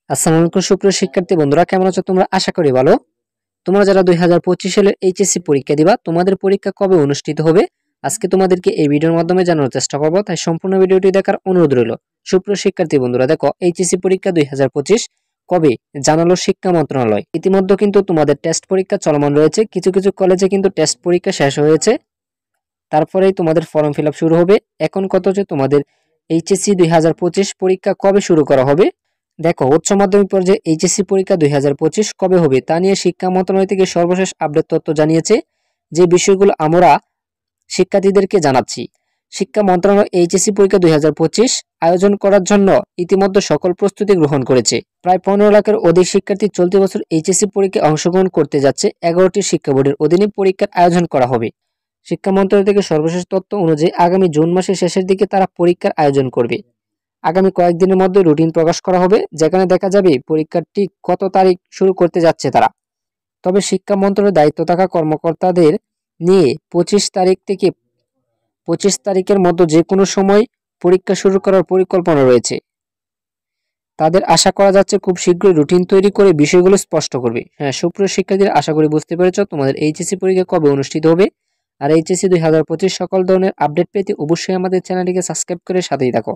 আসসালামু আলাইকুম সুপ্রিয় শিক্ষার্থী বন্ধুরা, কেমন আছো তোমরা? আশা করি ভালো। তোমরা যারা 2025 সালের এইচএসসি পরীক্ষা দিবা, তোমাদের পরীক্ষা কবে অনুষ্ঠিত হবে আজকে তোমাদেরকে এই ভিডিওর মাধ্যমে জানানোর চেষ্টা করব, তাই সম্পূর্ণ ভিডিওটি দেখার অনুরোধ রইল। সুপ্রিয় শিক্ষার্থী বন্ধুরা, দেখো এইচএসসি পরীক্ষা 2025 কবে জানালো শিক্ষা মন্ত্রণালয়। ইতিমধ্যে কিন্তু তোমাদের টেস্ট পরীক্ষা চলমান রয়েছে, কিছু কিছু কলেজে কিন্তু টেস্ট পরীক্ষা শেষ হয়েছে, তারপরেই তোমাদের ফর্ম ফিল আপ শুরু হবে। এখন কত হচ্ছে তোমাদের এইচএসসি 2025 পরীক্ষা কবে শুরু করা হবে। দেখো, উচ্চ মাধ্যমিক পর্যায়ে এইচএসসি পরীক্ষা 2025 কবে হবে তা নিয়ে শিক্ষা মন্ত্রণালয় থেকে সর্বশেষ আপডেট তথ্য জানিয়েছে, যে বিষয়গুলো আমরা শিক্ষার্থীদেরকে জানাচ্ছি। শিক্ষা মন্ত্রণালয় এইচএসসি পরীক্ষা 2025 আয়োজন করার জন্য ইতিমধ্যে সকল প্রস্তুতি গ্রহণ করেছে। প্রায় 15 লাখের অধিক শিক্ষার্থী চলতি বছর এইচএসসি পরীক্ষায় অংশগ্রহণ করতে যাচ্ছে। 11টি শিক্ষা বোর্ডের অধীনে পরীক্ষার আয়োজন করা হবে। শিক্ষা মন্ত্রণালয় থেকে সর্বশেষ তথ্য অনুযায়ী আগামী জুন মাসের শেষের দিকে তারা পরীক্ষার আয়োজন করবে। আগামী কয়েকদিনের মধ্যে রুটিন প্রকাশ করা হবে, যেখানে দেখা যাবে পরীক্ষাটি কত তারিখ শুরু করতে যাচ্ছে তারা। তবে শিক্ষা মন্ত্রণালয়ের দায়িত্ব থাকা কর্মকর্তাদের নিয়ে 25 তারিখের মধ্যে যে কোনো সময় পরীক্ষা শুরু করার পরিকল্পনা রয়েছে। তাদের আশা করা যাচ্ছে খুব শীঘ্রই রুটিন তৈরি করে বিষয়গুলো স্পষ্ট করবে। হ্যাঁ সুপ্রিয় শিক্ষার্থীরা, আশা করি বুঝতে পেরেছ তোমাদের এইচএসসি পরীক্ষা কবে অনুষ্ঠিত হবে। আর এইচএসসি 2025 সকল ধরনের আপডেট পেতে অবশ্যই আমাদের চ্যানেলটিকে সাবস্ক্রাইব করে সাথেই থাকো।